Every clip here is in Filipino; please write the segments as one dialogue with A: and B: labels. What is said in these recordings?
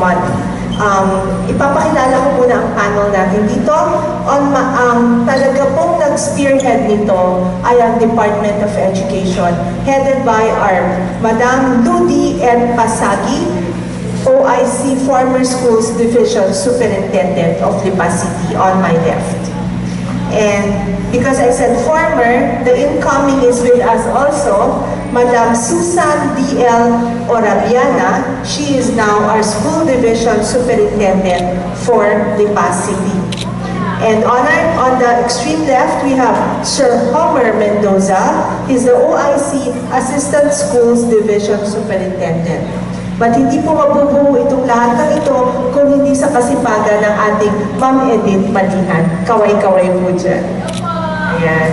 A: Month. Ipapakilala ko muna ang panel natin dito. Talaga pong nag-spearhead nito ay ang Department of Education, headed by our Madam Ludi N. Pasagi, OIC Former Schools Division Superintendent of Lipa City, on my left. And because I said former, the incoming is with us also, Madam Susan D.L. Orabiana. She is now our School Division Superintendent for Lipa City. And on the extreme left, we have Sir Homer Mendoza. He's the OIC Assistant Schools Division Superintendent. But hindi po mabubuo itong lahat ng ito kung hindi sa kasipagan ng ating Ma'am Edith Malihan. Kaway-kaway po dyan. Ayan.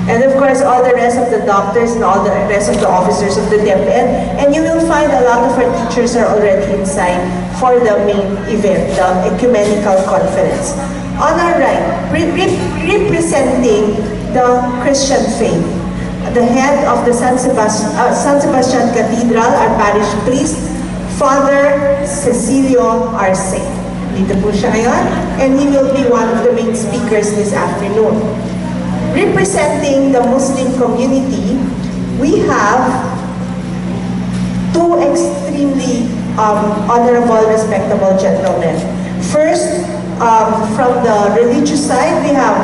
A: And of course, all the rest of the doctors and all the rest of the officers of the DepEd. And you will find a lot of our teachers are already inside for the main event, the Ecumenical Conference. On our right, representing the Christian faith, the head of the San Sebastian Cathedral, our parish priest, Father Cecilio Arce. Dito po siya ngayon, and he will be one of the main speakers this afternoon. Representing the Muslim community, we have two extremely honorable, respectable gentlemen. First, from the religious side, we have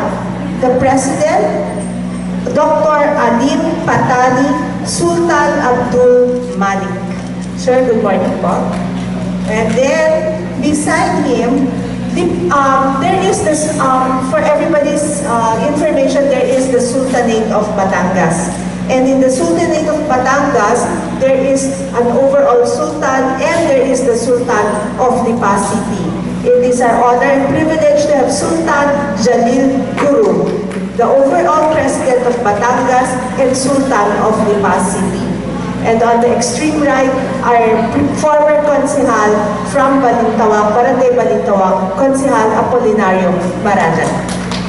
A: the President, Dr. Alim Patani Sultan Abdul Malik. Sir, good morning po. And then, beside him, there is this, for everybody's information, there is the Sultanate of Batangas. And in the Sultanate of Batangas, there is an overall Sultan and there is the Sultan of Lipa City. It is our honor and privilege to have Sultan Jalil Guru, the overall President of Batangas and Sultan of Lipa City. And on the extreme right, our former Konsehal from Balintawak, Barangay Balintawak, Konsehal Apolinario Barajan,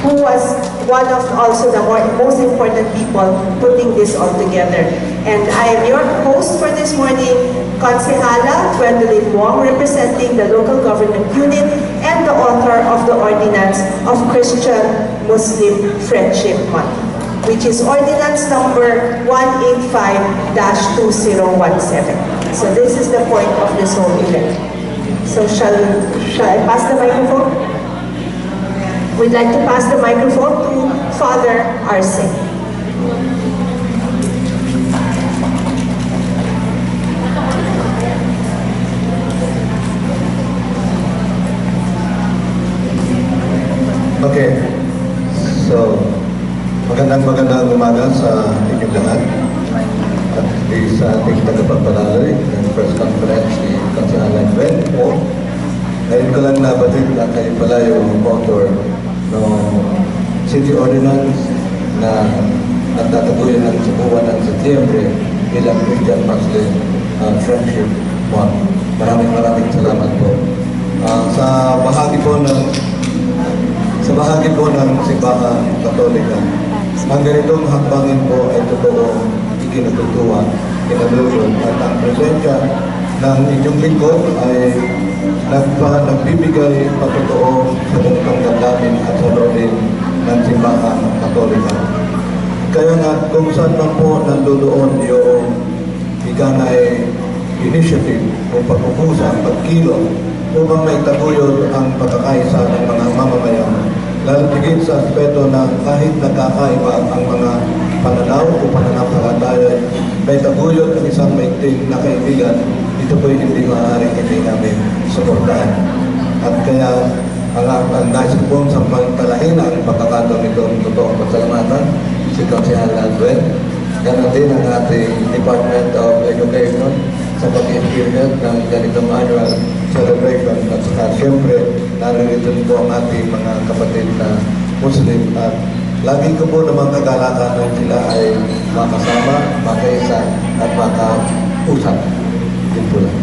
A: who was one of also the most important people putting this all together. And I am your host for this morning, Konsehala Gwendolyn Wong, representing the local government unit and the author of the Ordinance of Christian-Muslim Friendship Month, which is Ordinance number 185-2017. So this is the point of this whole event. So shall I pass the microphone? We'd like to pass the microphone to Father Arce.
B: Okay, so magandang umaga sa inyong lahat at sa ating tagapagpalaloy ng press conference ni Konsehala Gwen po. Ngayon ko lang nabatid na kayo pala yung author ng City Ordinance na nagtataguyan ng buwan ng Setyembre bilang Christian Muslim Friendship Month. Maraming salamat po. Sa bahagi po ng Simbahan Katolika, ang ganitong hakbangin po ay totoong ikinututuwa, kinalulod, at ang presensya ng inyong lingkod ay nagbibigay patotoo sa ganitong damdamin at sa loodin ng Simbahan Katolika. Kaya nga, kung saan man po nandoon yung ikanay initiative o pagpupusa, pagkilo, upang may taguyod ang pagkakaisa ng mga mamamayan, lalo tigit sa aspeto na kahit nagkakaiba ang mga pananaw o pananampalataya, may taguyod ang isang maigting na kaibigan, ito po'y hindi maaaring hindi namin suportahan. At kaya ang nais ko pong sampantalahin ang pagkakataon nitong totoong pasalamatan, si Konsehala Gwen, ganon din ang ating Department of Education sa pag-implement ng ganitong annual celebration. At saka siyempre, narito po ang ating mga kapatid na Muslim at lagi ko po naman kagalakan na sila ay makasama, makaisa at makausap. Yun po lang.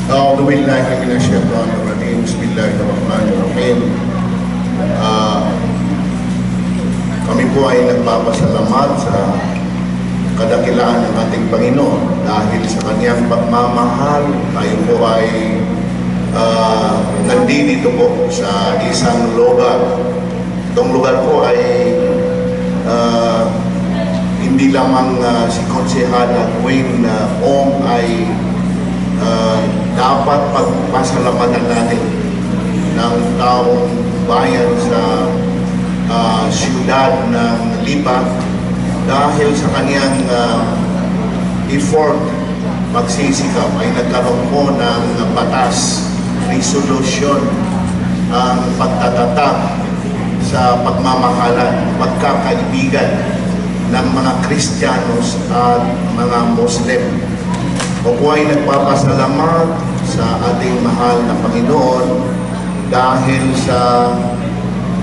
C: أعوذ بالله من الشيطان الرجيم بسم الله الرحمن الرحيم. Kami po ay nagpapasalamat sa kadakilaan ng ating Panginoon. Dahil sa kanyang pagmamahal, tayo po ay nandito po sa isang lugar. Itong lugar po ay hindi lamang si Konsehala Gwen Ong ay dapat pagpasalamatan natin ng taong bayan sa siyudad ng Lipa dahil sa kanyang effort magsisikap ay nagkaroon po ng batas, resolution ang pagtatatak sa pagmamahalan, pagkakaibigan ng mga Kristiyanos at mga Muslim. O po ay nagpapasalamat sa ating mahal na Panginoon dahil sa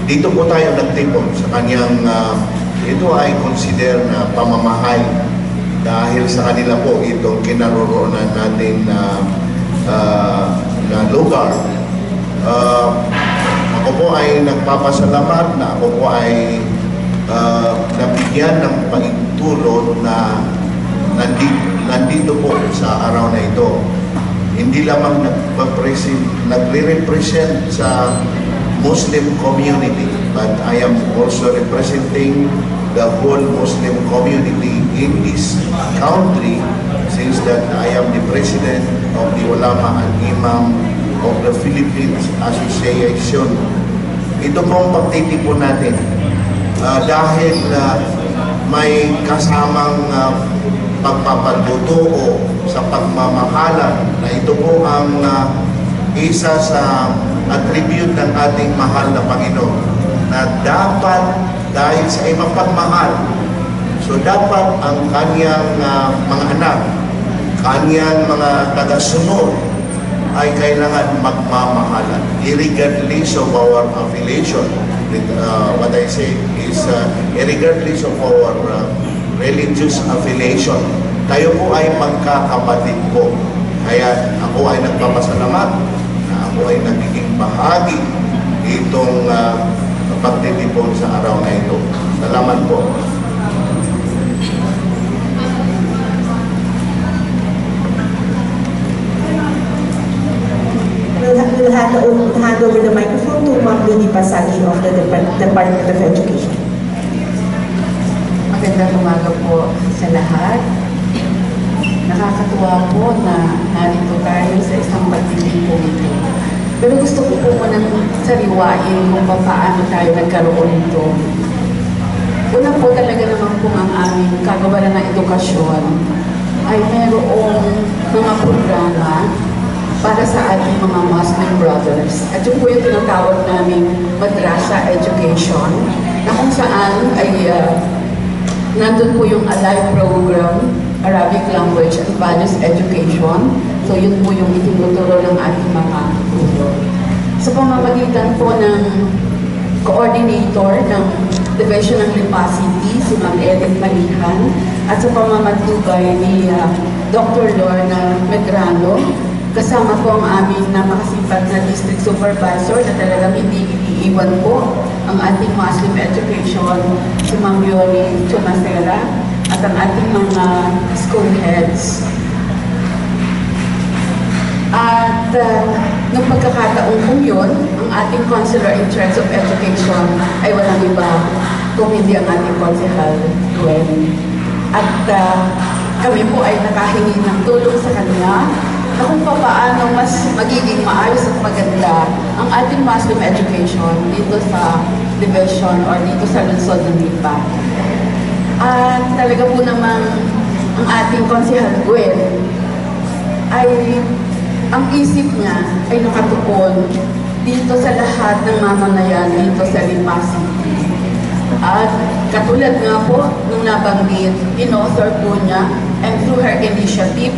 C: dito po tayo nagtipon sa kanyang ito ay consider na pamamahay dahil sa kanila po itong kinaroroonan natin na lugar. Ako po ay nagpapasalamat na ako po ay nabigyan ng pahintulot na nandito po sa araw na ito. Hindi lamang nagre-represent sa Muslim community, but I am also representing the whole Muslim community in this country since that I am the president of the Ulama and Imam of the Philippines Association. Ito pong pagtitipon natin dahil may kasamang pagpapaluto sa pagmamahalan na ito po ang isa sa attribute ng ating mahal na Panginoon na dapat dahil sa ibang pagmahal, so dapat ang kanyang mga anak, kanyang mga tagasunod ay kailangan magmamahalan irregardless of our affiliation. What I say is irregardless of our religious affiliation. Tayo po ay magkakapatid po. Kaya ako ay nagpapasalamat na ako ay nagiging bahagi itong pagtitipon sa araw na ito. Salamat po.
A: We'll hand over the microphone to Ma'am Luni Pasagi of the Department of Education.
D: Magandang umaga po sa lahat. Nakakatuwa po na narito tayo sa isang pagtitipon ito. Pero gusto ko po munang sariwain kung paano tayo nagkaroon nito. Una po talaga naman po ang aming kagawaran ng edukasyon ay mayroong mga programa para sa ating mga Muslim brothers. At yun po yung tinatawag naming madrasa education na kung saan ay nandun po yung Alive program, Arabic language and values education. So yun po yung itinuturo ng ating mga guro. Sa pamamagitan po ng coordinator ng Division ng Lipa City, si Ma'am Edith Malihan, at sa pamamatubay ni Dr. Lorna Medrano, kasama po ang aming napakasipag na district supervisor na talagang hindi iniiwan po ang ating Muslim education, si Ma'am Yoli Chonacera, at ang ating mga school heads. At nung pagkakataon po yun, ang ating Counselor in Charge of Education ay walang iba kung hindi ang ating Konsehal Gwen. At kami po ay nakahingi ng tulong sa kanya na kung paano mas magiging maayos at maganda ang ating Muslim education dito sa division or dito sa lungsod ng Lipa. At talaga po naman ang ating Konsehal Gwen ay ang isip niya ay nakatuon dito sa lahat ng mamamayan dito sa Lipa City. At katulad nga po nung nabanggit, in-author po niya and through her initiative,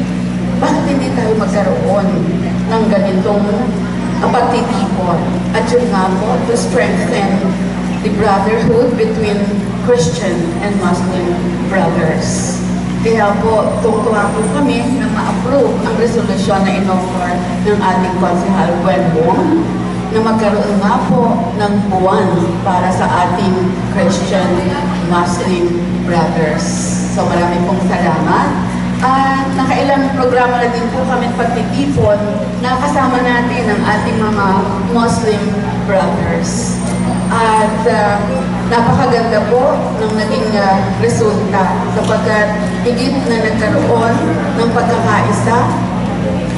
D: bakit hindi tayo magkaroon ng ganitong pagtitipon? At yun nga po, to strengthen the brotherhood between Christian and Muslim brothers. Kaya po, tungtuwa po kami na ma-approve ang resolusyon na in-offer ng ating Konsehal Gwen Ong na magkaroon nga po ng buwan para sa ating Christian Muslim brothers. So marami pong salamat. At nakailang programa na din po kami pagtitipon na kasama natin ang ating mga Muslim brothers. At napakaganda po ng naging resulta sapagkat higit na nagkaroon ng pagkakaisa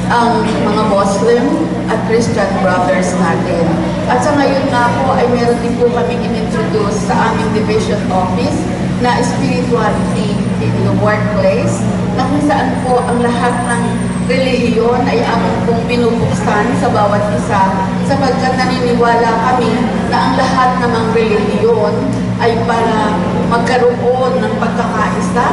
D: ang mga Muslim at Christian brothers natin. At sa ngayon nga po ay meron din po kami in-introduce sa aming division office na spirituality in the workplace, na kung saan po ang lahat ng relihiyon ay aming pong binubuksan sa bawat isa, sapagkat naniniwala kami na ang lahat namang relihiyon ay para magkaroon ng pagkakaisa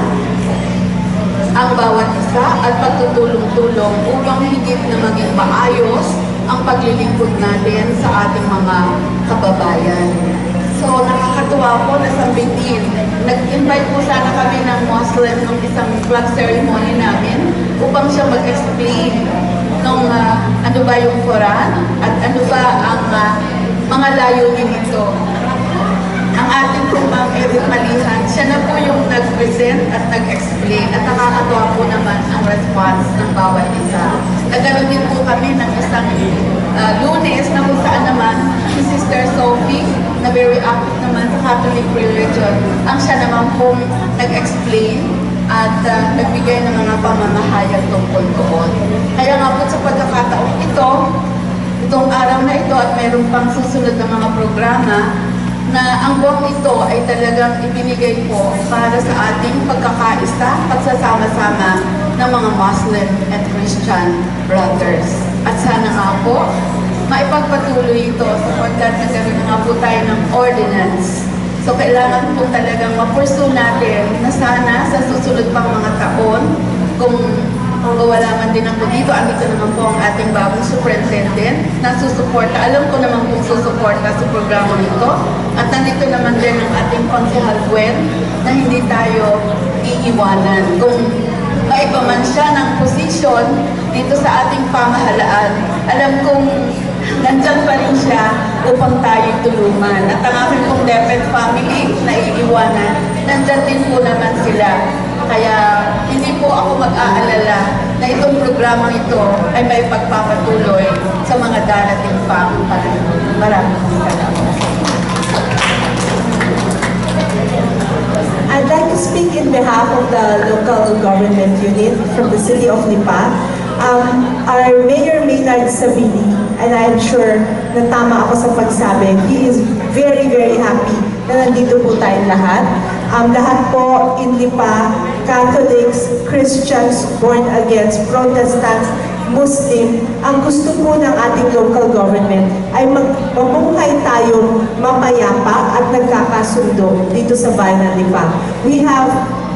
D: ang bawat isa at pagtutulong-tulong upang higit na maging maayos ang paglilingkod natin sa ating mga kababayan. So, nakakatuwa po na sa Bitin, nag-invite po sana kami ng Muslim ng isang flag ceremony namin upang siya mag-explain nung ano ba yung Quran at ano ba ang mga layunin nito. Ang ating pong Ma'am Edith Malihan, siya na po yung nag-present at nag-explain at nakakatuwa po naman ang response ng bawat isa. Nagkaroon din po kami ng isang Lunes na kung saan naman si Sister Sophie, na very active naman sa Catholic religion, ang siya naman pong nag-explain at nagbigay ng mga pamamahayag tungkol doon. Kaya nga po sa pagkakataon itong araw na ito at mayroon pang susunod na mga programa, na ang buwang ito ay talagang ibinigay po para sa ating pagkakaisa, pagsasama-sama ng mga Muslim and Christian brothers. At sana nga po, maipagpatuloy ito sapagkat nagkaroon na nga po tayo ng ordinance. So kailangan po talagang mapursu natin na sana sa susunod pang mga taon, kung wala man din ako dito, andito naman po ang ating bagong superintendent na susuporta. Alam ko naman kung susuporta sa programa nito. At nandito naman din ang ating Konsehal Gwen na hindi tayo iiwanan. Kung maiba man siya ng posisyon dito sa ating pamahalaan, alam kong nandyan pa rin siya upang tayo tulungan. At ang aking pong DepEd family na iiwanan, nandyan din po naman sila. Kaya hindi po ako mag-aalala na itong programang ito ay may pagpapatuloy sa mga darating pang panahon. Maraming salamat.
A: I'd like to speak in behalf of the local government unit from the city of Lipa. Our Mayor Maynard Sabili, and I'm sure na tama ako sa pagsabi, he is very, very happy na nandito po tayong lahat. Lahat po in Lipa, Catholics, Christians, born against, Protestants, Muslim, ang gusto po ng ating local government ay mabuhay tayong mapayapa at nagkakasundo dito sa bayan ng Lipa. We have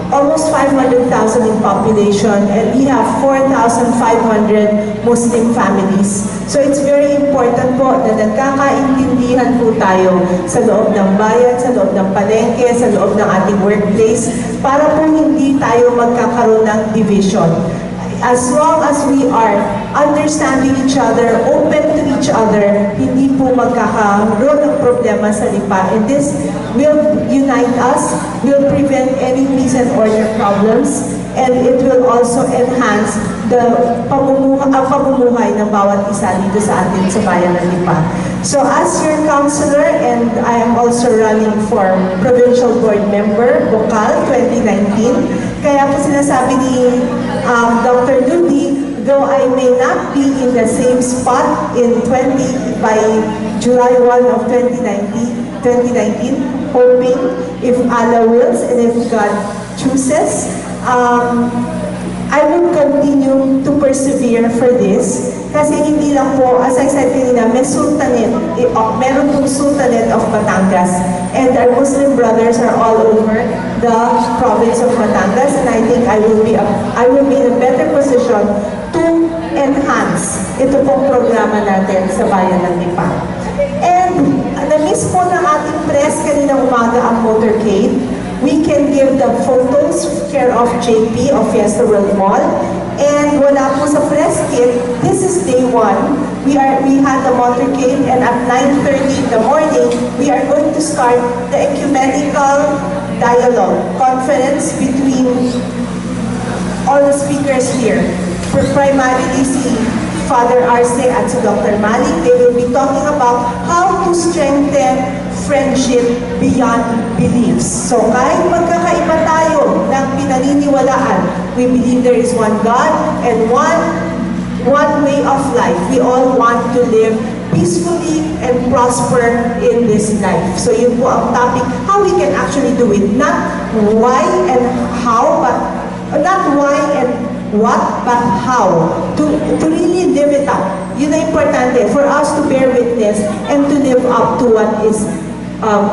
A: almost 500,000 in population and we have 4,500 Muslim families. So it's very important po na nagkakaintindihan po tayo sa loob ng bayan, sa loob ng palengke, sa loob ng ating workplace para po hindi tayo magkakaroon ng division. As long as we are understanding each other, open to each other, hindi po magkakaroon ng problema sa Lipa. And this will unite us, will prevent any peace and order problems, and it will also enhance the pamumuhay ng bawat isa dito sa atin sa bayan ng Lipa. So as your councilor, and I am also running for Provincial Board Member, Bokal 2019, kaya po sinasabi ni Dr. Lundi, though I may not be in the same spot by July 1 of 2019, hoping if Allah wills and if God chooses, I will continue to persevere for this. Kasi hindi lang po, as I said kanina, may sultanate, meron pong sultanate of Batangas. And our Muslim brothers are all over the province of Batangas. And I think I will be in a better position to enhance ito pong programa natin sa bayan ng Lipa. And na-miss po ng ating press kanina umaga ang motorcade. We can give the photos care of JP of Fiesta World Mall. And wala po sa press kit, this is day 1. We had the motorcade, and at 9:30 in the morning, we are going to start the ecumenical dialogue, conference between all the speakers here. Primarily si Father Arce at si Dr. Malik. They will be talking about how to strengthen friendship beyond beliefs. So kahit magkakaiba tayo ng pinaniniwalaan, we believe there is one God and one way of life. We all want to live peacefully and prosper in this life. So yun po ang topic, how we can actually do it. Not why and how, but not why and what, but how. To really live it up. Yun ang importante, for us to bear witness and to live up to what is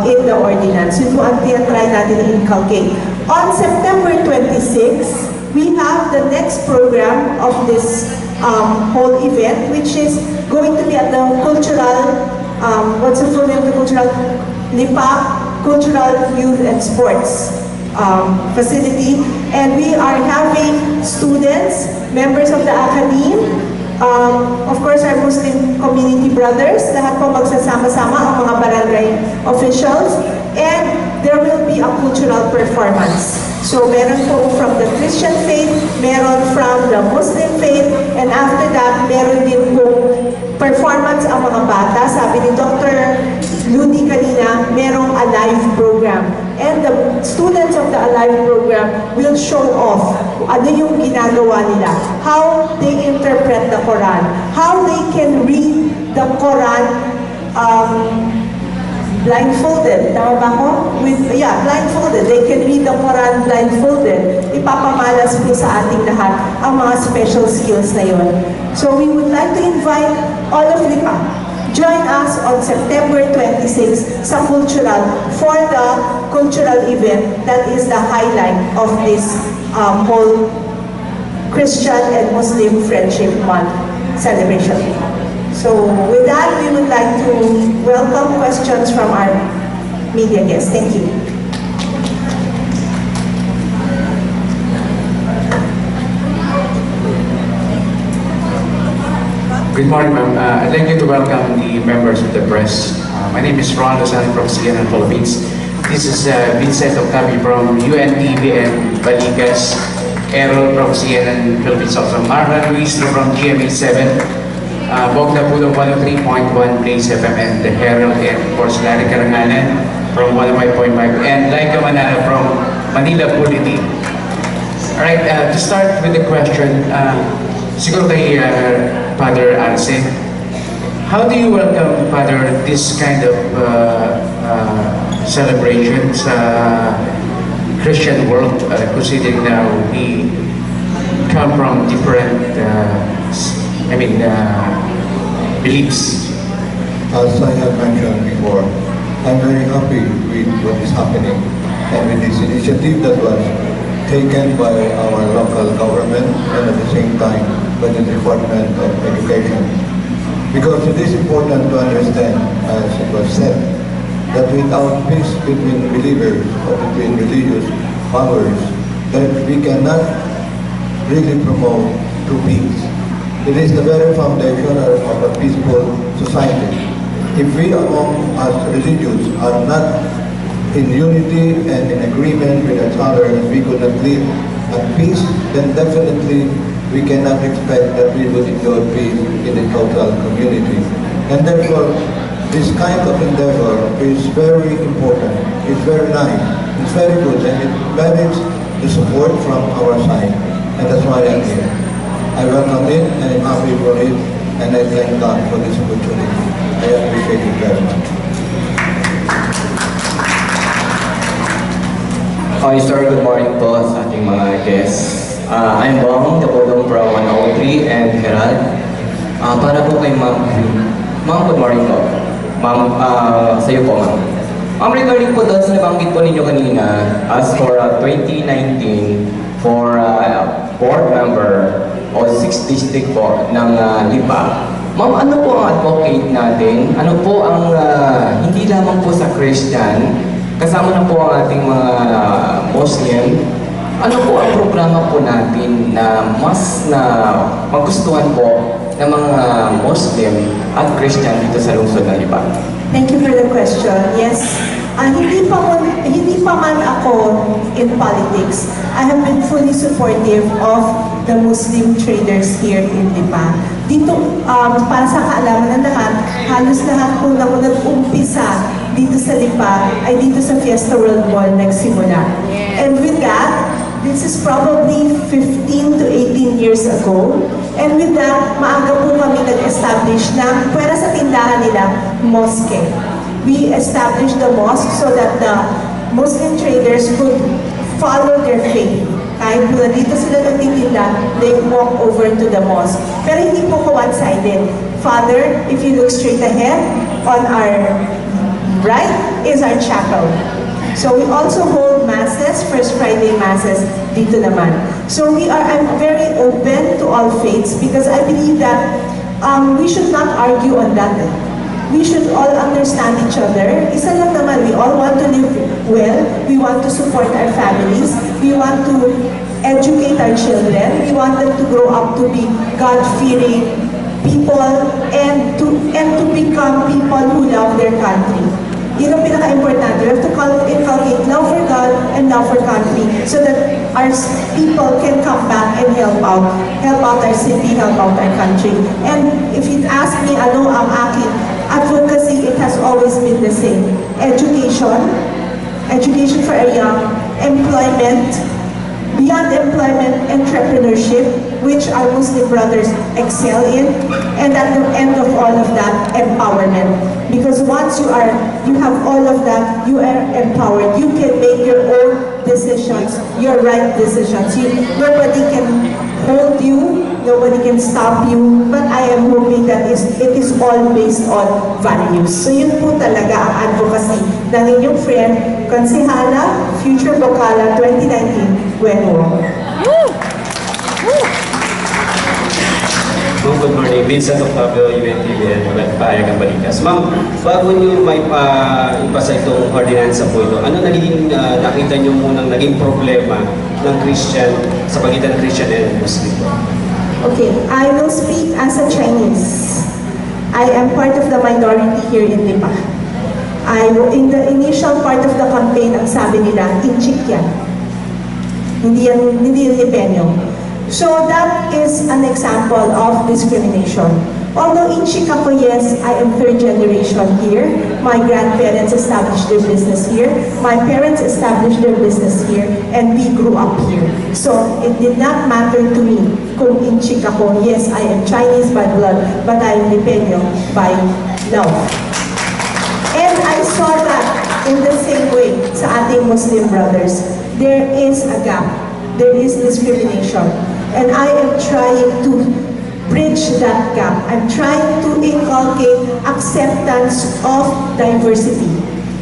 A: in the ordinance. Yun po ang try natin i-inculcate. On September 26, we have the next program of this whole event, which is going to be at the cultural, what's the full name of the cultural? Lipa Cultural Youth and Sports facility. And we are having students, members of the academe, of course our Muslim community brothers, lahat po magsasama-sama ang mga barangay officials, and there will be a cultural performance. So meron po from the Christian faith, meron from the Muslim faith, and after that, meron din po performance ang mga bata. Sabi ni Dr. Ludi kanina, merong Alive program. And the students of the Alive program will show off ano yung ginagawa nila, how they interpret the Quran, how they can read the Quran blindfolded. Tama ba ko? Blindfolded. They can read the Quran blindfolded. Ipapamalas po sa ating lahat ang mga special skills na yun. So we would like to invite all of you join us on September 26 sa cultural for the cultural event that is the highlight of this whole Christian and Muslim Friendship Month celebration. So with that, we would like to welcome questions from our media guests. Thank you.
E: Good morning, ma'am. I'd like you to welcome the members of the press. My name is Ron Lozano from CNN Philippines. This is Vincent Octavi from UNTVM Balikas, Errol from CNN Philippines, also Marlon Luis from GMA7, Bogda Pulo 103.1 Blaze FM and the Herald, and of course Larry Karangalan from 105.5, and Laika Manalo from Manila Bulletin. Alright, to start with the question, siguro kay Father Arce, how do you welcome, Father, this kind of celebration sa Christian world, considering now we come from different, beliefs?
B: As I have mentioned before, I'm very happy with what is happening and with this initiative that was taken by our local government and at the same time by the Department of Education. Because it is important to understand, as it was said, that without peace between believers or between religious powers, that we cannot really promote true peace. It is the very foundation of a peaceful society. If we among us religious are not in unity and in agreement with each other, and we could not live at peace, then definitely we cannot expect that we will enjoy peace in the total community. And therefore, this kind of endeavor is very important. It's very nice. It's very good, and it merits the support from our side. And that's why I'm here. I welcome it, and I'm happy for it, and I thank God for this opportunity. I appreciate it very much.
F: Hi sir, good morning po sa ating mga guests. I'm Bong, the Podong from 103 and Herald. Para po kay Ma'am, good morning po. Ma'am, sa iyo po ma'am. Regarding po doon sa nabanggit po ninyo kanina, as for 2019, for board member o 6th district po ng Lipa, ma'am, ano po ang advocate natin? Ano po ang hindi lamang po sa Christian, kasama na po ang ating mga Muslim, ano po ang programa po natin na mas na magustuhan po ng mga Muslim at Christian dito sa lungsod ng Lipa?
A: Thank you for the question. Yes, Hindi pa man ako in politics, I have been fully supportive of the Muslim traders here in Lipa. Dito, para sa kaalaman ng lahat, halos lahat po na nag-umpisa dito sa Lipa ay dito sa Fiesta World Mall nagsimula. And with that, this is probably 15 to 18 years ago. And with that, maaga po kami nag-establish ng pwera sa tindahan nila, mosque. We established the mosque so that the Muslim traders could follow their faith. Kahit po dito sila nagtitinda, they walk over to the mosque. Pero hindi po ko one-sided. Father, if you look straight ahead, on our right is our chapel. So we also hold masses, First Friday masses, dito naman. So I'm very open to all faiths because I believe that we should not argue on that. We should all understand each other. Isa lang naman, we all want to live well. We want to support our families. We want to educate our children. We want them to grow up to be God-fearing people and to become people who love their country. Yun ang pinaka-importante. We have to inculcate love for God and love for country so that our people can come back and help out our city, help out our country. And if you ask me, ano ang aking advocacy, it has always been the same. Education for our young, employment, beyond employment, entrepreneurship, which our Muslim brothers excel in, and at the end of all of that, empowerment. Because once you have all of that, you are empowered. You can make your own decisions, your right decisions. Nobody can hold you, nobody can stop you, but I am hoping that it is all based on values. So yun po talaga ang advocacy ng inyong friend, Konsehala, Future Bocala 2019, Gwen Wong.
G: Ma'am, good morning. Vincent Octavio, UNTVN, Payagang Balikas. Ma'am, bago nyo may ipasa itong ordinansa po ito, ano naging nakita nyo munang naging problema ng Christian sa pagitan ng Christian and Muslim?
A: Okay, I will speak as a Chinese. I am part of the minority here in Lipa. In the initial part of the campaign, ang sabi nila, Inchik yan. Hindi yan Lipenyo. So that is an example of discrimination. Although Inchik ako, yes, I am third generation here. My grandparents established their business here. My parents established their business here. And we grew up here. So it did not matter to me kung Inchik ako. Yes, I am Chinese by blood, but I am Lipenyo by love. And I saw that in the same way sa ating Muslim brothers. There is a gap. There is discrimination. And I am trying to bridge that gap. I'm trying to inculcate acceptance of diversity.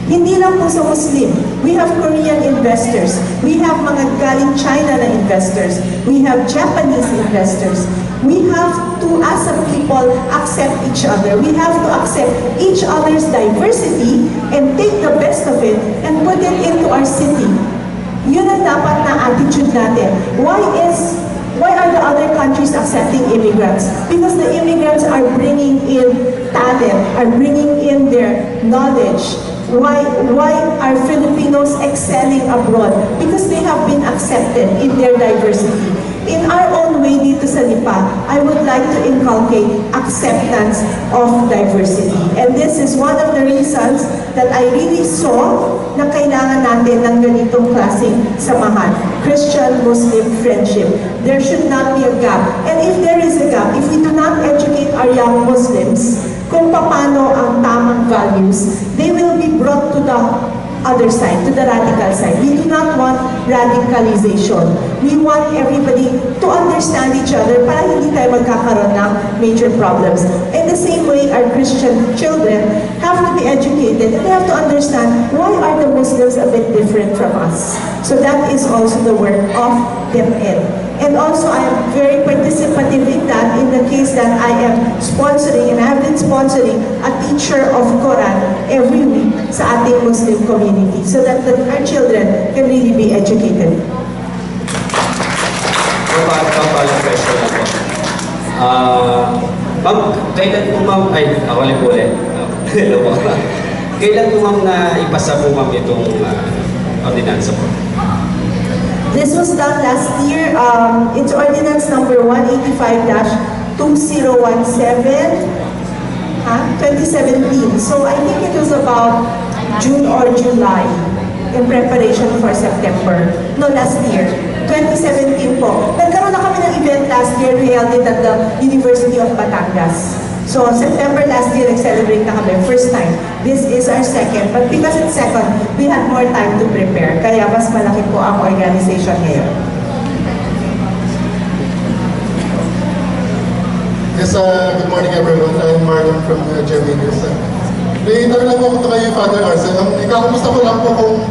A: Hindi lang po sa Muslim. We have Korean investors. We have mga galing China na investors. We have Japanese investors. We have to, as a people, accept each other. We have to accept each other's diversity and take the best of it and put it into our city. Yun ang dapat na attitude natin. Why are the other countries accepting immigrants? Because the immigrants are bringing in talent, are bringing in their knowledge. Why are Filipinos excelling abroad? Because they have been accepted in their diversity. In our own way dito sa Lipa, I would like to inculcate acceptance of diversity. And this is one of the reasons that I really saw na kailangan natin ng ganitong klaseng samahan. Christian-Muslim friendship. There should not be a gap. And if there is a gap, if we do not educate our young Muslims kung paano ang tamang values, they will be brought to the other side, to the radical side. We do not want radicalization. We want everybody to understand each other para hindi tayo magkakaroon ng major problems. In the same way, our Christian children have to be educated and they have to understand why are the Muslims a bit different from us. So that is also the work of DepEd. And also, I am very participative in that in the case that I am sponsoring, and I have been sponsoring a teacher of Quran every week sa ating Muslim community so that our children can really be educated.
G: Papalang question lang po. Ma'am, kailan po ma'am, ay, ako ulit. Hello po. Kailan po ma'am na ipasa po ma'am itong ordinansa po?
A: This was done last year. It's ordinance number 185-2017, 2017. So I think it was about June or July in preparation for September. No, last year. 2017 po. Nagkaroon na kami ng event last year. We held it at the University of Batangas. So September last year, nag-celebrate na kami. First time. This is our second. But because it's second, we had more time to prepare. Kaya mas malaki po ang organization ngayon.
H: Yes, good morning everyone. I'm Marlon from GMA News. May tanong lang po ito kay Father Arcel. Ikaw, ko lang po kung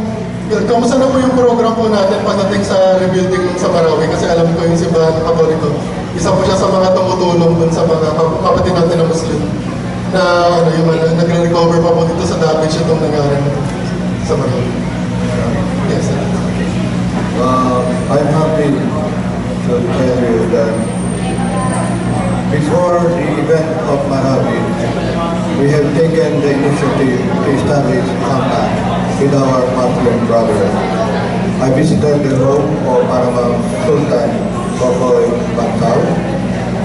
H: kamusta na po yung program po natin pagdating sa rebuilding nun sa Marawi? Kasi alam ko yung simbahan ng Katoliko, isa po siya sa mga tumutulong dun sa mga kapatid natin na Muslim na nagre-recover pa po dito sa damage itong nangyari sa Marawi. Yes, sir.
B: I'm happy to tell you that before the event of Marawi, we have taken the initiative to establish contact with our Muslim brothers. I visited the home of Paramount Sultan Kokoy Bantao,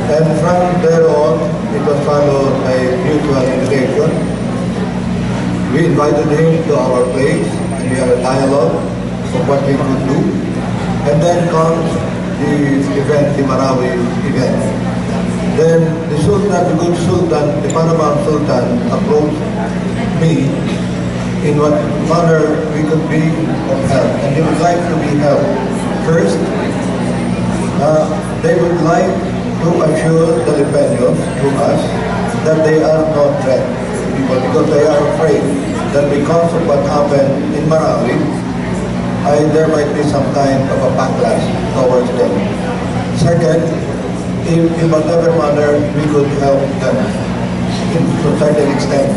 B: and from there on, it was followed by mutual invitation. We invited him to our place, and we had a dialogue of what we could do. And then comes the event, the Marawi event. Then the Sultan, the good Sultan, the Paramount Sultan approached me in what manner we could be of help. And they would like to be helped. First, they would like to assure the Lipeños, to us, that they are not threat people because they are afraid that because of what happened in Marawi, there might be some kind of a backlash towards them. Second, in whatever manner we could help them to a certain extent.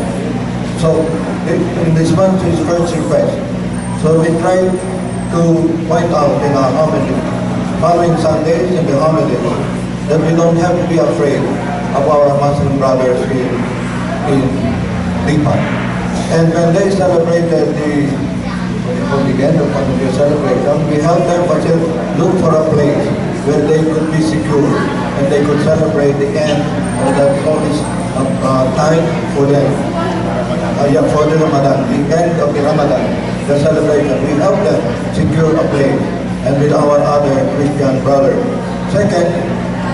B: So, in this month is first request. So we try to point out in our homily, following Sundays and the homilies, that we don't have to be afraid of our Muslim brothers in Lipa. And when they celebrated the end of the celebration, we helped them look for a place where they could be secure and they could celebrate the end of that holy time for them. For the Ramadan, the end of the Ramadan, the celebration. We help them secure a place and with our other Christian brothers. Second,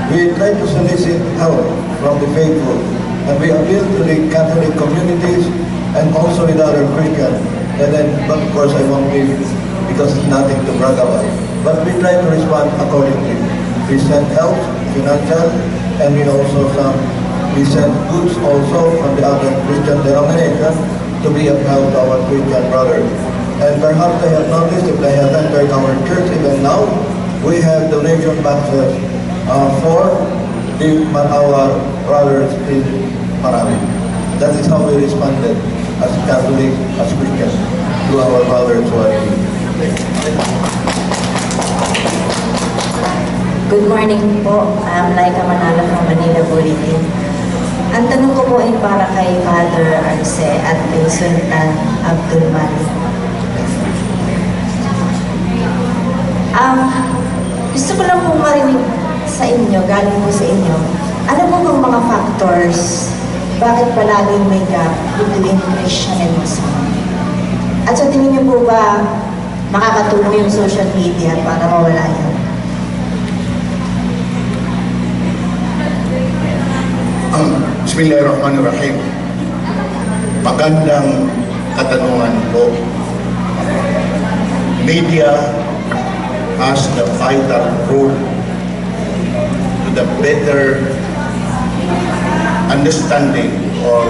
B: we try to solicit help from the faithful, and we appeal to the Catholic communities and also with other Christians. And then, but of course, I won't give because it's nothing to brag about. But we try to respond accordingly. We send help, financial, and we send goods also from the other Christian denomination to be of help to our Christian brothers. And perhaps they have noticed, if they have entered our church even now, we have donation boxes for our brothers in Marawi. That is how we responded as Catholics, as Christians, to our brothers who are in need.
I: Good morning po. I'm Laika Manalo from Manila Bulletin. Ang tanong ko po ay para kay Father Arce at kay Sultan Abdul Malik. Gusto ko lang po marinig sa inyo, galing po sa inyo, ano po bang mga factors bakit palaging may gap between Christian and Muslim? At sa tingin niyo po ba makakatulong yung social media para mawala yan?
C: Bismillahirrahmanirrahim. Magandang katanungan po. Media has the vital role to the better understanding or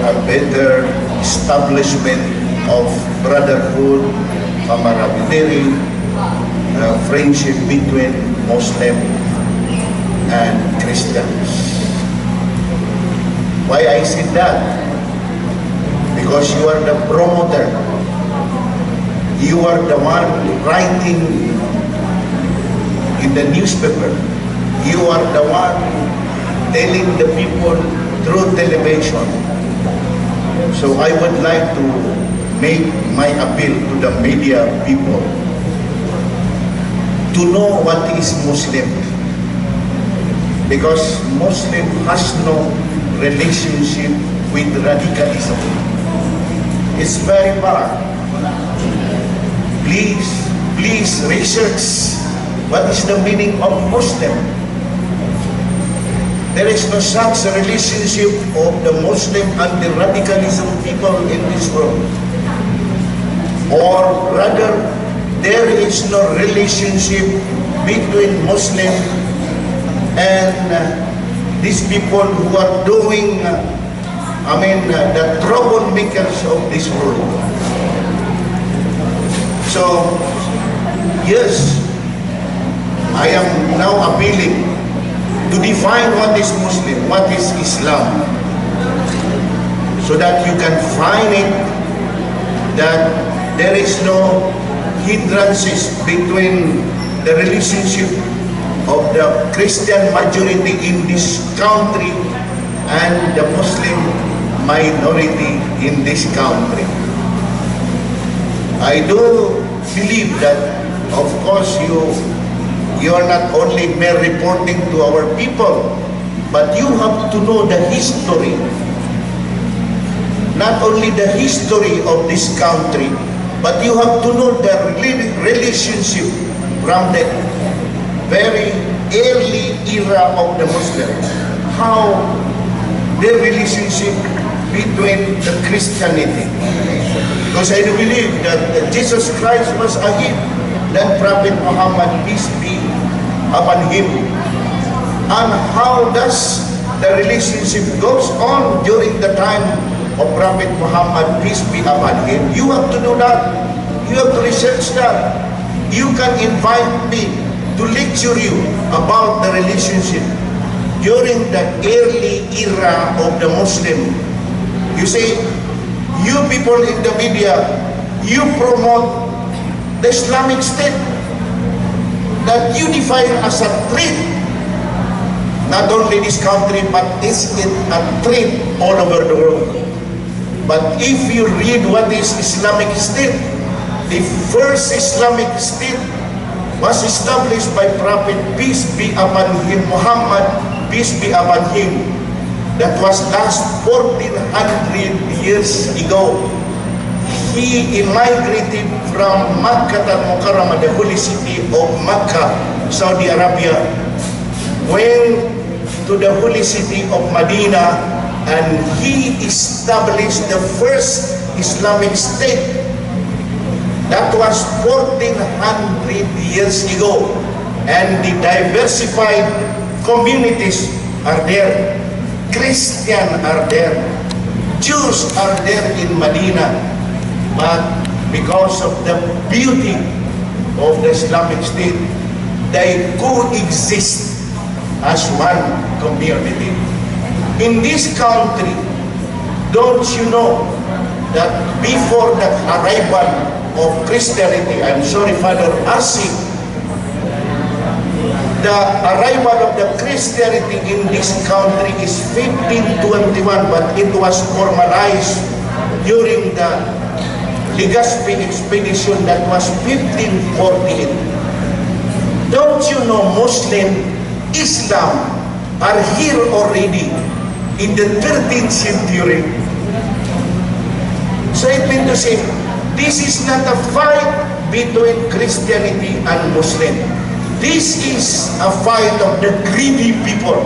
C: a better establishment of brotherhood, camaraderie, friendship between Muslim and Christians. Why I said that? Because you are the promoter. You are the one writing in the newspaper. You are the one telling the people through television So I would like to make my appeal to the media people to know what is Muslim. Because Muslim has no relationship with radicalism. It's very bad. Please research what is the meaning of Muslim. There is no such relationship of the Muslim and the radicalism people in this world. Or rather, there is no relationship between Muslim and these people who are doing, the troublemakers of this world. So, yes, I am now appealing to define what is Muslim, what is Islam, so that you can find it that there is no hindrances between the relationship of the Christian majority in this country and the Muslim minority in this country. I do believe that, of course, you are not only mere reporting to our people, but you have to know the history. Not only the history of this country, but you have to know the relationship from the very early era of the Muslim. How their relationship between the Christianity. Because I do believe that Jesus Christ was ahead than Prophet Muhammad, peace be upon him. And how does the relationship goes on during the time of Prophet Muhammad, peace be upon him? You have to do that. You have to research that. You can invite me to lecture you about the relationship during the early era of the Muslim. You say, you people in the media, you promote the Islamic State that you define as a threat. Not only this country, but is it a threat all over the world. But if you read what is Islamic State, the first Islamic State was established by Prophet, peace be upon him, Muhammad, peace be upon him. That was last 1400 years ago. He immigrated from Makkah al-Mukarramah, the holy city of Makkah, Saudi Arabia, went to the holy city of Medina, and he established the first Islamic state. That was 1400 years ago, and the diversified communities are there. Christians are there, Jews are there in Medina, but because of the beauty of the Islamic State, they coexist as one community. In this country, don't you know that before the arrival of Christianity, I'm sorry, Father Arsi, the arrival of the Christianity in this country is 1521, but it was formalized during the Legazpi expedition that was 1548. Don't you know Muslim, Islam are here already in the 13th century? So it means to say, this is not a fight between Christianity and Muslim. This is a fight of the greedy people.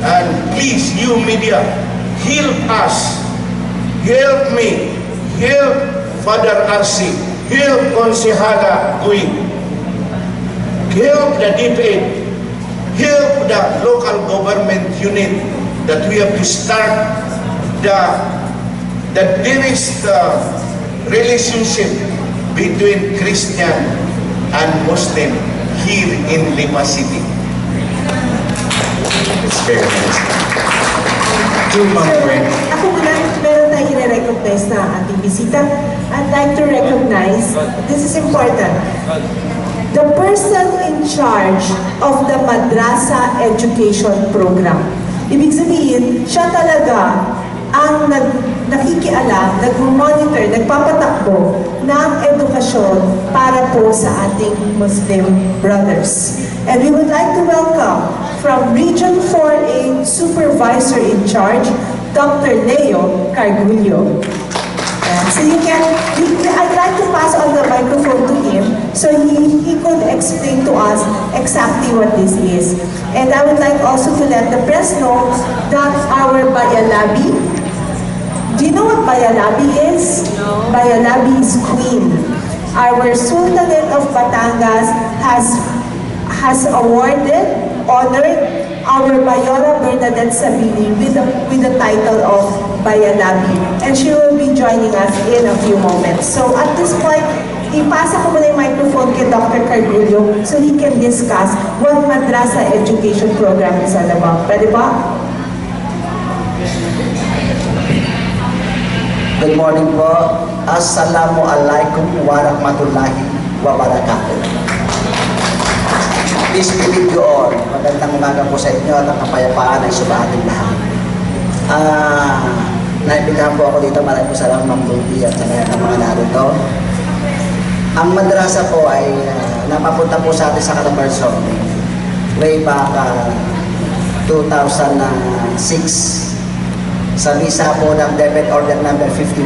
C: And please, you media, help us. Help me. Help Father Arsi. Help Konsehala Gui. Help the DepEd. Help the local government unit that we have to start the dearest relationship between Christian and Muslim here in Lipa City.
E: It's very nice.
A: Ako muna, meron tayong i-recognize na ating bisita. I'd like to recognize, this is important, the person in charge of the Madrasa Education Program. Ibig sabihin, siya talaga ang nakikialam, nag-monitor, nagpapatakbo ng edukasyon para po sa ating Muslim brothers. And we would like to welcome from Region 4A Supervisor in Charge, Dr. Leo Cargullo. So I'd like to pass on the microphone to him so he could explain to us exactly what this is. And I would like also to let the press know that our Bayalabi, do you know what Bayalabi is? No. Bayalabi is queen. Our Sultanate of Batangas has awarded, honored our Mayora Bernadette Sabini with the title of Bayalabi. And she will be joining us in a few moments. So at this point, ipasa ko muna yung microphone kay Dr. Cargullo so he can discuss what Madrasa Education Program is all about. Pwede ba?
J: Good morning po. Assalamualaikum warahmatullahi wabarakatuh. Peace be with you all. Magandang umaga po sa inyo at ang kapayapaan ay subahating lahat. Naibigan po ako dito. Maraming po salamat Ma'am Ruby at sa mga narito. Ang madrasa po ay napapunta po sa atin sa Calabarzon way back 2006 sa visa po ng Debit Order number 51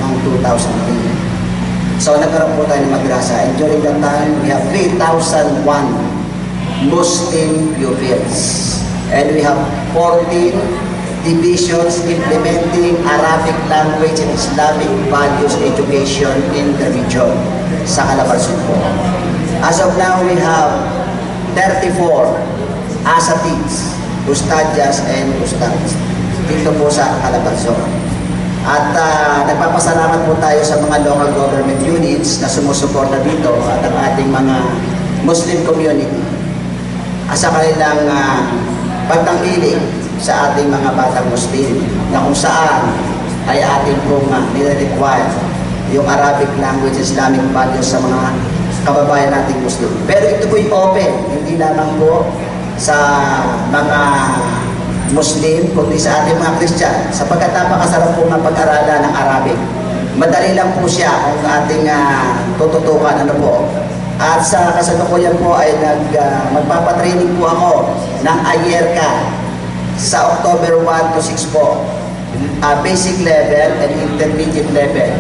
J: ng 2003. So nagkaroon po tayo ng madrasa and during that time we have 3,001 Muslim pupils and we have 14 divisions implementing Arabic language and Islamic values education in the region sa Calabarzon po. As of now, we have 34 asatids, ustadyas and ustads dito po sa Calabarzon. At nagpapasalamat po tayo sa mga local government units na sumusuporta dito at ang ating mga Muslim community sa kanilang pagtangkilik sa ating mga batang Muslim na kung saan ay ating pong nire-require yung Arabic language, Islamic values sa mga kababayan nating Muslim. Pero ito po'y open, hindi lamang po sa mga Muslim, kundi sa ating mga Christian, sapagkat napakasarap po ng pag-aralan ng Arabic. Madali lang po siya kung ating tututukan ano po. At sa kasalukuyan po ay magpapatraining po ako ng AYERCA sa October 1 to 6 po. Basic level and intermediate level.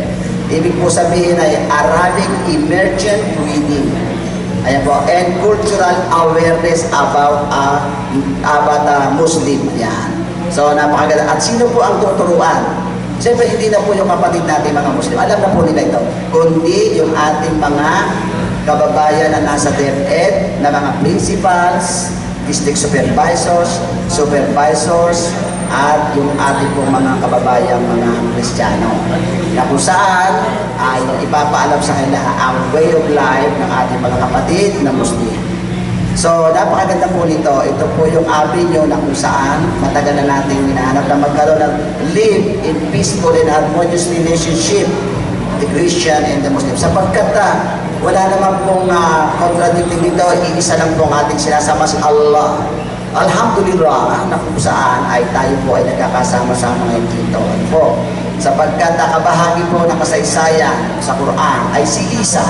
J: Ibig po sabihin ay Arabic Emergent Reading. Ayan po. And cultural awareness about Muslim. Ayan. So napakaganda. At sino po ang tuturuan? Siyempre hindi na po yung kapatid natin mga Muslim. Alam na po nila ito. Kundi yung ating mga kababayan na nasa DepEd na mga principals, district supervisors, at yung ating pong mga kababayang mga Kristiyano na kung saan ay ipapaalam sa kanila ang way of life ng ating mga kapatid na Muslim. So, napakaganda po nito. Ito po yung avenue na kung saan matagal na natin hinahanap na magkaroon ng live in peaceful and harmonious relationship the Christian and the Muslim. Sapagkat wala naman pong contradicting dito, iisa lang pong ating sinasama si Allah. Alhamdulillah, na kung saan ay tayo po ay nagkakasama-sama ngayon dito. Po, sapagkat kabahagi po ng kasaysayan sa Quran ay si Isa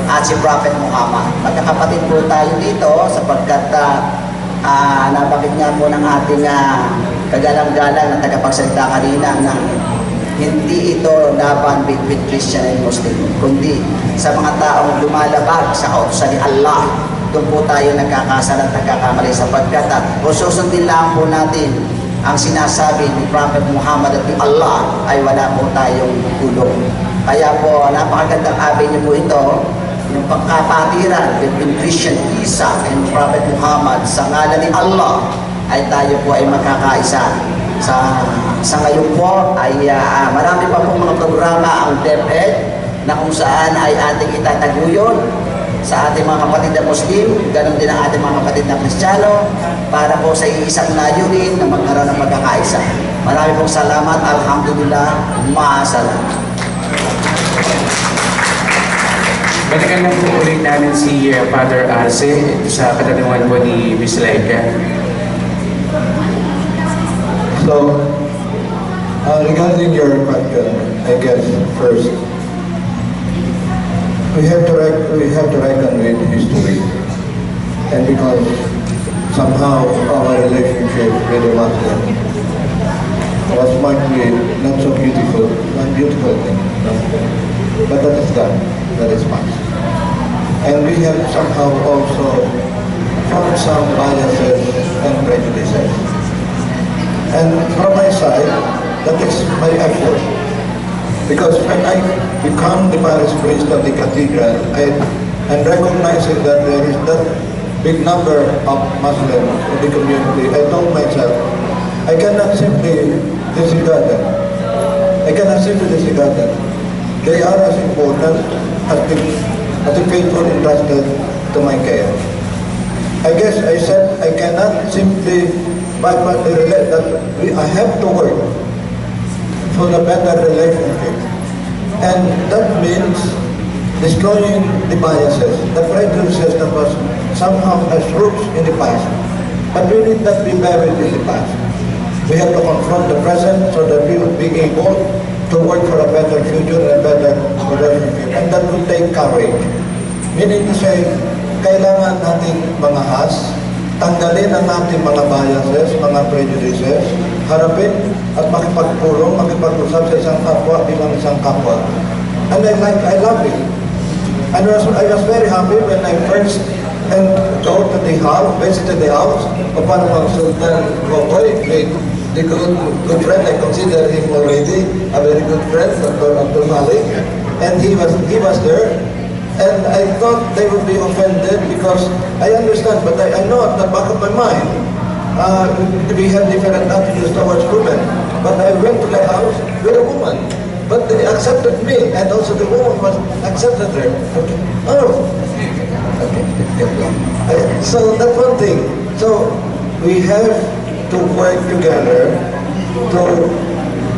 J: at si Prophet Muhammad. Magkakapatid po tayo dito sapagkat nabanggit nga po ng ating kagalang-galang na tagapagsalita kanina na hindi ito laban between Christian and Muslim, kundi sa mga taong lumalabag sa kautusan ni Allah. Doon po tayo nagkakasala at nagkakamali sapagkat kung susundin lang po natin ang sinasabi ni Prophet Muhammad at ni Allah ay wala po tayong tulong. Kaya po napakagandang avenue po ito, yung pagkapatiran between Christian Isa and Prophet Muhammad sa ngalan ni Allah ay tayo po ay magkakaisa. Sa ngayon po ay marami pa pong mga programa ang DepEd na kung saan ay ating itataguyod sa ating mga kapatid na Muslim, ganun din ang ating mga kapatid na Kristiyano para po sa isang layunin na magkaroon ng pagkakaisa. Marami pong salamat. Alhamdulillah. Maasalam.
E: Balikan lang po ulit namin si Father Arce sa katanungan po ni Miss Laika.
B: So, Regarding your question, I guess first, we have to reckon with history, and because somehow our relationship with the Muslim was marked with not so beautiful, not beautiful thing, no? But that is done, that is past. And we have somehow also found some biases and prejudices. And from my side, that is my effort. Because when I become the parish priest of the cathedral, I'm recognizing that there is that big number of Muslims in the community. I told myself, I cannot simply disregard them. I cannot simply disregard them. They are as important as the faithful entrusted to my care. I guess I said I cannot simply bypass the that I have to work for a better relationship. And that means destroying the biases, the prejudices that was somehow has roots in the past. But we need not be buried in the past. We have to confront the present so that we will be able to work for a better future and a better relationship. And that will take courage. Meaning to say, kailangan nating mangahas, tanggalin ang ating mga biases, mga prejudices, harapin at makipagpulong, makipag-usap sa isang kapwa bilang isang kapwa. And I love it. And I was very happy when I first go to the house, visited the house of one of our Sultan Gogoy, the good friend. I consider him already a very good friend, Dr. Abdul Malik. And he was there. And I thought they would be offended because I understand, but I know at the back of my mind, we have different attitudes towards women. But I went to the house with a woman, but they accepted me, and also the woman was accepted her. Okay. Oh, okay. So that's one thing. So we have to work together to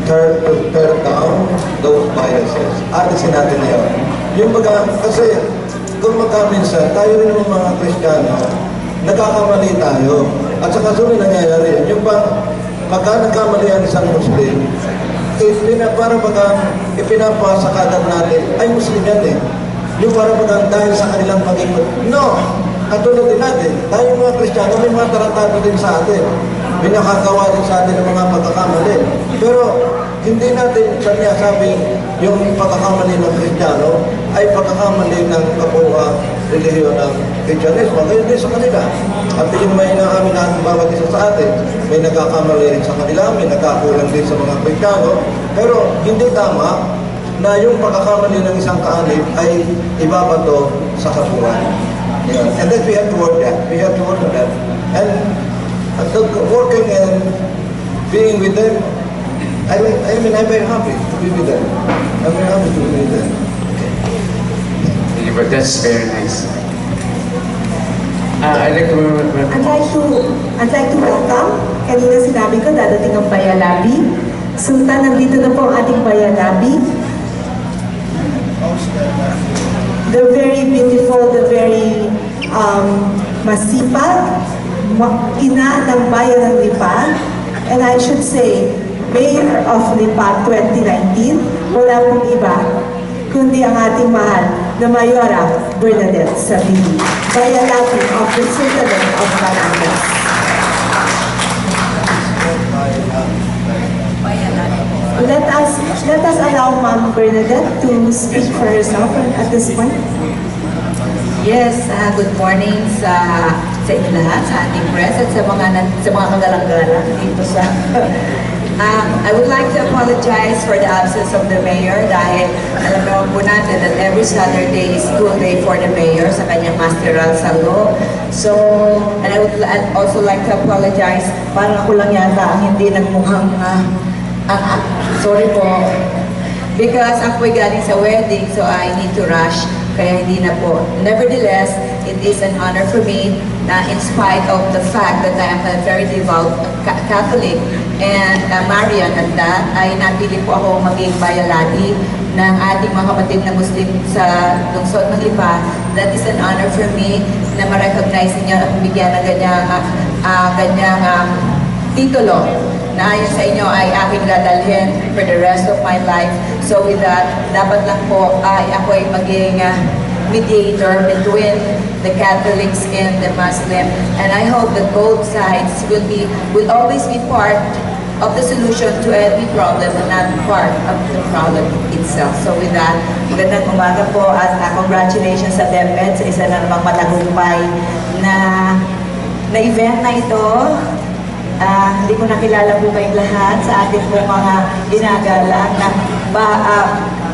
B: tear down those biases. Alisin natin na yun. Yung kasi kung magkaminsan, tayo rin ng mga Kristiyano, nagkakamali tayo. At saka sunod nangyayari yan. Yung pagka nagkamali ang isang Muslim, para ipinapasa kagat natin, ay Muslim yan eh. Yung para dahil sa kanilang pag-ikot. No! Katulad din natin, tayo mga Kristiyano, may mga taratado din sa atin. May nakagawa din sa atin ng mga pagkakamali. Pero hindi natin sabi yung pagkakamali ng Kristiyano ay pagkakamali ng kapwa relihiyon ng Kristyanismo. Ngayon din sa kanila. At yung may inaamin natin bawat isa sa atin, may nagkakamali rin sa kanila, may nagkakulang din sa mga Kristiyano. Pero hindi tama na yung pagkakamali ng isang kaanib ay ibabato sa katuwan. And then we have to work that. We have to work on that. And working and being with them, I'm very happy to be with them. I'm very happy to be with them.
E: Okay, but that's very nice. I'd like to welcome. Kanina sinabi ko, dadating ang Bayalabi. Sultan, nandito na po ang ating Bayalabi. The very beautiful, the very masipag, ina ng bayan ng Lipa. And I should say, Mayor of Lipa 2019, wala pong iba, kundi ang ating mahal na Mayora Bernadette Sabini, Bayalabi of the Citadel of Batangas. Let us allow Ma'am Bernadette to speak for herself at this point.
K: Yes, good morning sa inyo lahat, sa ating press at sa mga kagalang-galang dito sa I would like to apologize for the absence of the mayor dahil alam naman po natin that every Saturday is school day for the mayor sa kanyang masteral sa law. So, and I would also like to apologize, parang ako lang yata ang hindi nagmukhang sorry po, because ako'y galing sa wedding so I need to rush, kaya hindi na po. Nevertheless, it is an honor for me na in spite of the fact that I am a very devout Catholic and Marian at that, ay napili po ako maging bayalati ng ating mga kapatid na Muslim sa lungsod ng Lipa. That is an honor for me na ma-recognize ninyo at bigyan ng ganyang titulo na ayon sa inyo ay aking dadalhin for the rest of my life. So with that, dapat lang po ay ako ay maging mediator between the Catholics and the Muslim, and I hope that both sides will always be part of the solution to any problem and not part of the problem itself. So with that, magandang umaga po at congratulations sa DepEd sa isa na namang matagumpay na event na ito. Hindi ko nakilala po kayong lahat sa ating po mga ginagalang na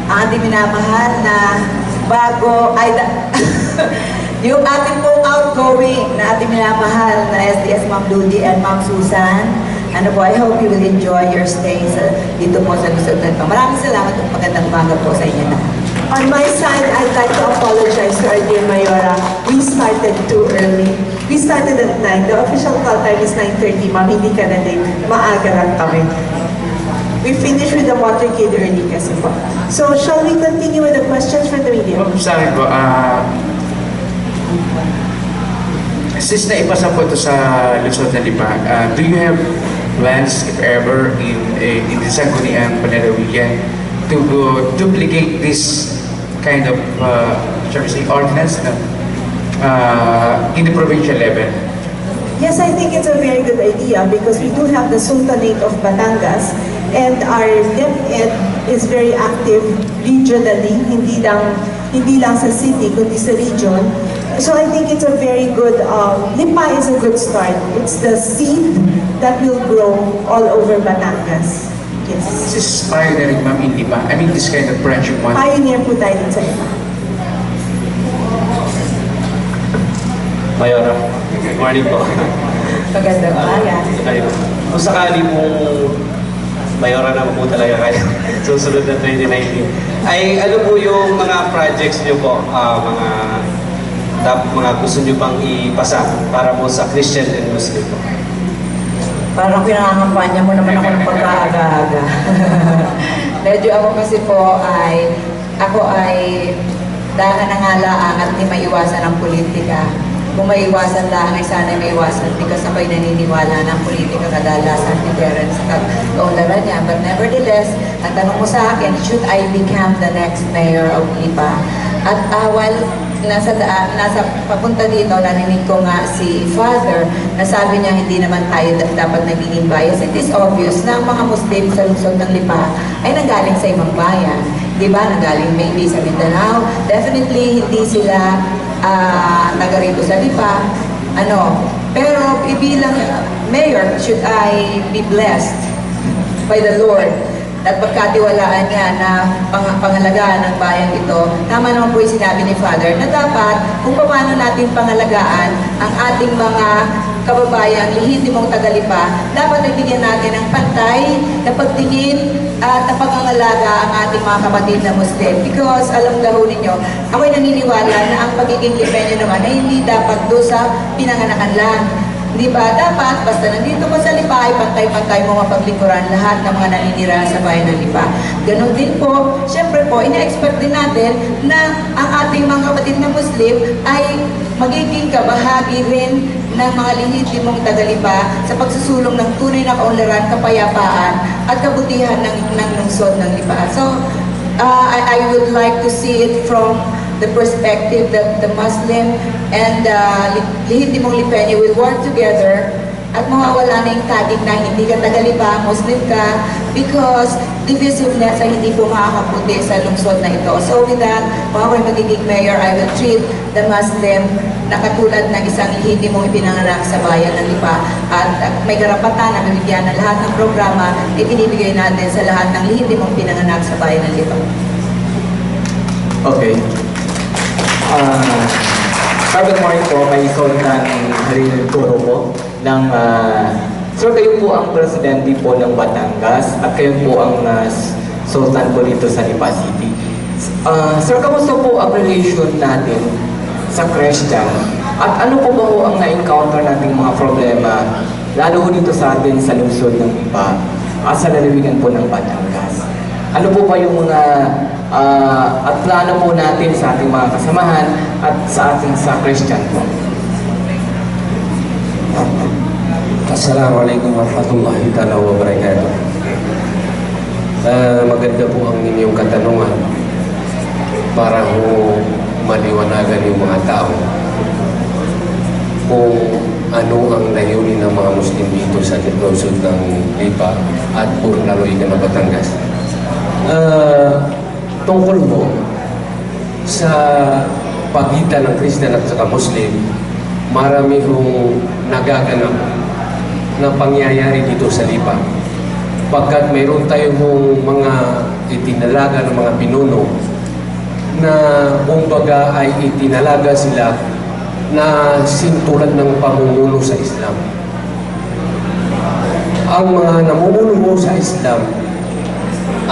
K: ang ating minamahal na bago ay yung ating pong outgoing na ating minamahal na SDS Ma'am Ludi and Ma'am Susan. Ano po, I hope you will enjoy your stay dito po sa Luzon. Maraming salamat at magandang umaga po sa inyo na.
A: On my side, I'd like to apologize to our dear Mayora. We started too early. We started at 9. The official call time is 9:30. Ma'am, hindi ka na late. Maaga lang kami. We finished with the motorcade early kasi po. So, shall we continue with the questions from the media?
E: Sa akin po, since naipasa po ito sa Luzon na Lipa, do you have plans, if ever, in the Sangguniang Panlalawigan to duplicate this kind of, shall we say, ordinance in the provincial level?
A: Yes, I think it's a very good idea because we do have the Sultanate of Batangas and our DepEd is very active regionally, hindi lang sa city, kundi sa region. So I think it's a very good, Lipa is a good start. It's the seed that will grow all over Batangas. Yes.
E: This is pioneering, ma'am, in Lipa. I mean, this kind of branch of one.
A: Pioneer po tayo din sa Lipa.
G: Mayora, good morning po.
K: Magandang umaga.
G: Kung sakali pong Mayora naman po talaga kayo susunod na 2019, ay ano po yung mga projects niyo po, mga gusto niyo pang ipasa para po sa Christian and Muslim po?
K: Parang pinangangampanya mo naman ako ng pagkaaga-aga. Medyo ako kasi po ako ay dahil nangalaang at di maiwasan ang politika. Kung maiwasan lang ay sana maiwasan because ako'y naniniwala ng politika kadalasan deterrence at kaunlaran niya. But nevertheless, ang tanong mo sa akin, should I become the next mayor of Lipa? At while nasa papunta dito, narinig ko nga si Father na sabi niya hindi naman tayo dapat nagiging bias. It is obvious na ang mga Muslim sa lungsod ng Lipa ay nanggaling sa ibang bayan. Diba? Nanggaling maybe sa Mindanao. Definitely hindi sila taga rito sa Lipa. Pero bilang mayor, should I be blessed by the Lord at pagkatiwalaan niya na pangalagaan ng bayan ito, tama naman po yung sinabi ni Father na dapat kung paano natin pangalagaan ang ating mga kababayang lehitimong taga-Lipa, dapat ibigyan natin ng pantay na pagtingin at pangangalaga ang ating mga kapatid na Muslim. Because alam daw ninyo, ako'y naniniwala na ang pagiging Lipenyo naman ay hindi dapat doon sa pinanganakan lang. Di ba? Dapat, basta nandito ka sa Lipa, ay pantay-pantay mo mapaglingkuran lahat ng mga naninira sa bayan ng Lipa. Ganon din po, syempre po, ina-expect din natin na ang ating mga kapatid na Muslim ay magiging kabahagi rin ng mga lehitimong taga-Lipa sa pagsusulong ng tunay na kaunlaran, kapayapaan at kabutihan ng lungsod ng Lipa. So, I would like to see it from the perspective that the Muslim and lehitimong Lipenyo will work together at mawawala na yung tagig na hindi ka taga-Lipa, Muslim ka, because divisiveness ay hindi po makakaputi sa lungsod na ito. So with that, kung ako'y magiging mayor, I will treat the Muslim na katulad ng isang lehitimong ipinanganak sa bayan ng Lipa at may karapatan na mabigyan ng lahat ng programa na ibinibigay natin sa lahat ng lehitimong pinanganak sa bayan ng Lipa.
F: Okay. Good morning po, may Sultan Haril Turo po ng sir, kayo po ang presidente po ng Batangas at kayo po ang Sultan po dito sa Lipa City. Sir, kamusta po ang relation natin sa Christian? At ano po ba po ang na-encounter nating mga problema lalo po dito sa atin sa lungsod ng Lipa at sa lalawigan po ng Batangas? Ano po ba yung mga at plano po natin sa ating mga kasamahan at sa ating sa Christian po?
L: Assalamualaikum warahmatullahi ta'ala wabarakatuh. Maganda po ang inyong katanungan para ho maliwanagan yung mga tao kung ano ang layunin ng mga Muslim dito sa lungsod ng Lipa at Purnaloigan na Batangas. Tungkol po sa pagitan ng Christian at saka Muslim, marami hong nagaganap na pangyayari dito sa Lipa. Pagkat mayroon tayong mga itinalaga ng mga pinuno na kumbaga ay itinalaga sila na sintulad ng pamumuno sa Islam. Ang mga namumuno sa Islam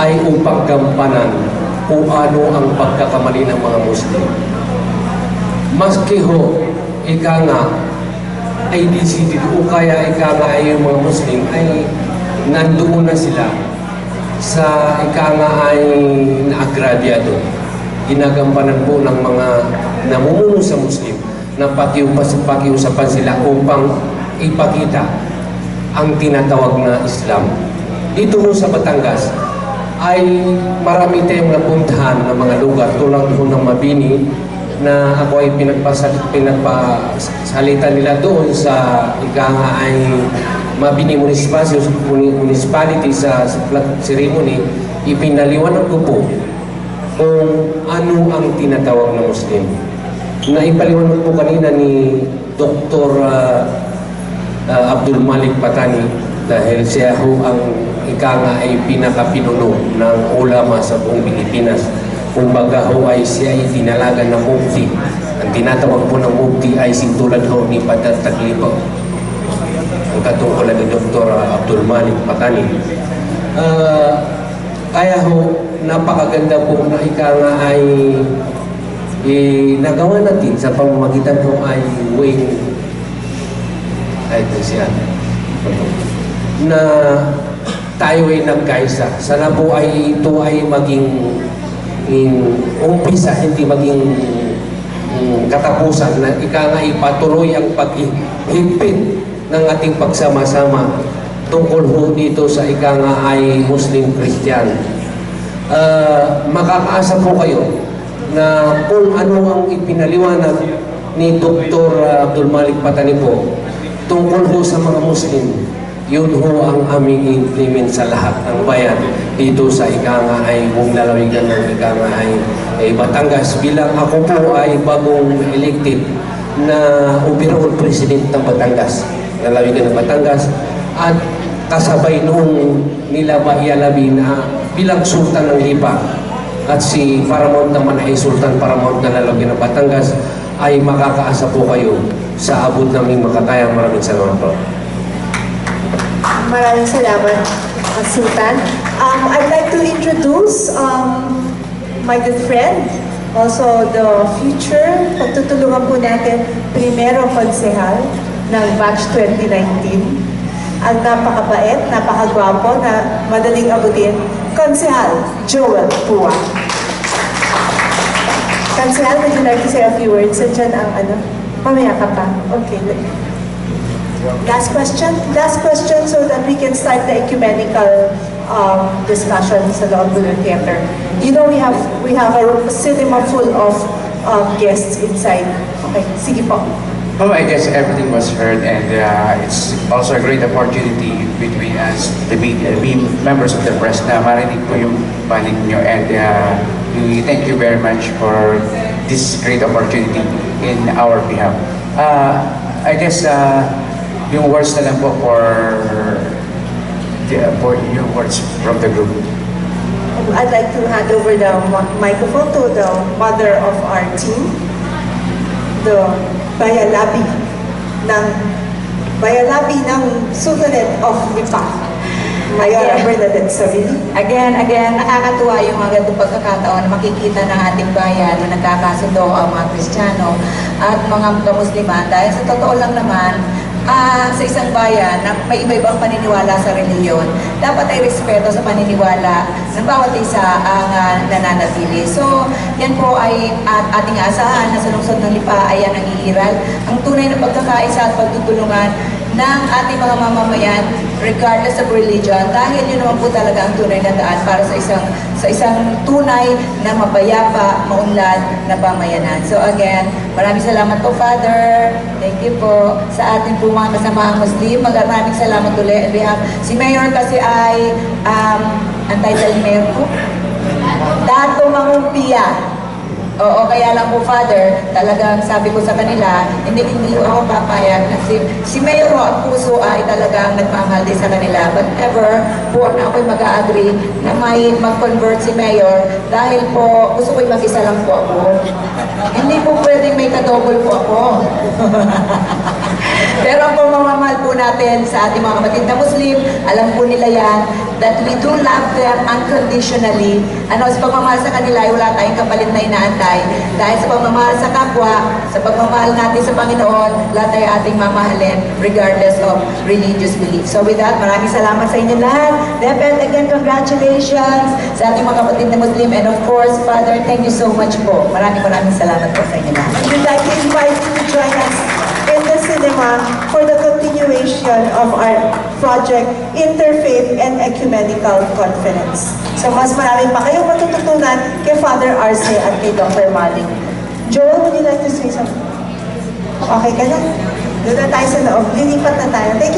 L: ay upang gampanan kung ano ang pagkakamali ng mga Muslim. Maski ho, ika nga, ay decided o kaya ika nga ay yung mga Muslim ay nandoon na sila sa ika nga ay naagrabyado. Ginagampanan po ng mga namumuno sa Muslim na pakiusapan sila upang ipakita ang tinatawag na Islam. Dito mo sa Batangas ay marami tayong napuntahan ng mga lugar tulad po ng Mabini na ako ay pinagpasalita nila doon sa ika nga ay Mabini Municipality sa flag ceremony. Ipinaliwanag ko po kung ano ang tinatawag na Muslim. Naipaliwanag po kanina ni Dr. Abdul Malik Patani dahil siya ho ang ika nga ay pinakapinuno ng ulama sa buong Pilipinas. Kumbaga ho ay siya ay tinalaga ng mufti. Ang tinatawag po ng mufti ay sintulad ho ni Padre Taglipo. Ang katungkulan ni Dr. Abdul Malik Patani. Kaya ho, napakaganda po na ika nga ay nagawa natin sa pamamagitan po ay wing na tayo ay nagkaisa. Sana po ay ito ay maging umpisa, hindi maging katapusan na ika nga ipatuloy ang paghihigpit ng ating pagsama-sama tungkol ho dito sa ika nga ay Muslim-Christian. Makakaasa po kayo na kung ano ang ipinaliwanag ni Dr. Abdul Malik Patani po tungkol ho sa mga Muslim, yun ho ang aming implement sa lahat ng bayan dito sa ika nga ay buong lalawigan ng ika nga ay Batangas. Bilang ako po ay bagong elected na overall president ng Batangas, lalawigan ng Batangas, at kasabay noong nila Mahialabi na bilang Sultan ng Lipa at si Paramount naman ay Sultan Paramount na lalagyan ng Batangas, ay makakaasa po kayo sa abot naming makakaya. Maraming salamat po.
A: Maraming salamat, Sultan. I'd like to introduce my good friend, also the future, pagtutulungan po natin, primero konsehal ng batch 2019. Ang napakabait, napakagwapo, na madaling abutin, Konsehal Joel Pua. Konsehal, would you like to say a few words? Diyan ang ano? Mamaya ka pa. Okay. Last question so that we can start the ecumenical discussion sa Longbulan Theater. You know, we have a cinema full of guests inside. Okay, sige po.
E: Oh, I guess everything was heard, and it's also a great opportunity between us, the members of the press, na marinig po yung panig nyo, and we thank you very much for this great opportunity in our behalf. I guess yung words na lang po for your words from the group.
A: I'd like to hand over the microphone to the mother of our team, the Bayalabi ng Sultanate of Lipa, Mayor Bernadette Savili.
K: Again, nakakatuwa yung mga ganitong pagkakataon na makikita ng ating bayan na nagkakasundo ang mga Kristiyano at mga Musliman, dahil sa totoo lang naman, sa isang bayan na may iba-ibang paniniwala sa reliyon, dapat ay respeto sa paniniwala ng bawat isa ang nananatili. So, yan po ay ating asahan na sa lungsod ng Lipa ay yan ang iiral. Ang tunay na pagkakaisa at pagtutulungan, ng ating mga mamamayan regardless of religion, dahil yun naman po talaga ang tunay na daan para sa isang tunay na mapayapa, maunlad na pamayanan. So again, maraming salamat po, Father. Thank you po sa ating po mga kasamaang Muslim. Maraming salamat ulit. Si Mayor kasi ay ang title ni Mayor po, Dato Mangumpia. Oo, kaya lang po, Father, talagang sabi ko sa kanila, hindi ako papayag na si Mayor ang puso ay talagang nagmamahal din sa kanila. But ever po na ako'y mag-agree na may mag-convert si Mayor dahil po gusto ko'y mag-isa lang po ako. Hindi po pwedeng may kadouble po ako. Pero ang pamamahal po natin sa ating mga kapatid na Muslim, alam po nila yan, that we do love them unconditionally. Ano, sa pagmamahal sa kanila, ay wala tayong kapalit na inaantay. Dahil sa pagmamahal sa kapwa, sa pagmamahal natin sa Panginoon, lahat tayo ating mamahalin regardless of religious belief. So with that, maraming salamat sa inyo lahat. Depet, again, congratulations sa ating mga kapatid na Muslim. And of course, Father, thank you so much po. Maraming salamat po sa inyo lahat.
A: We'd like to invite you to join us in the cinema for the continuation of our project, Interfaith and Ecumenical Conference. So mas marami pa kayong matututunan kay Father Arce at kay Dr. Maling. Joel, would you like to say something? Okay ka na? Doon na tayo sa loob. Lilipat na tayo. Thank you.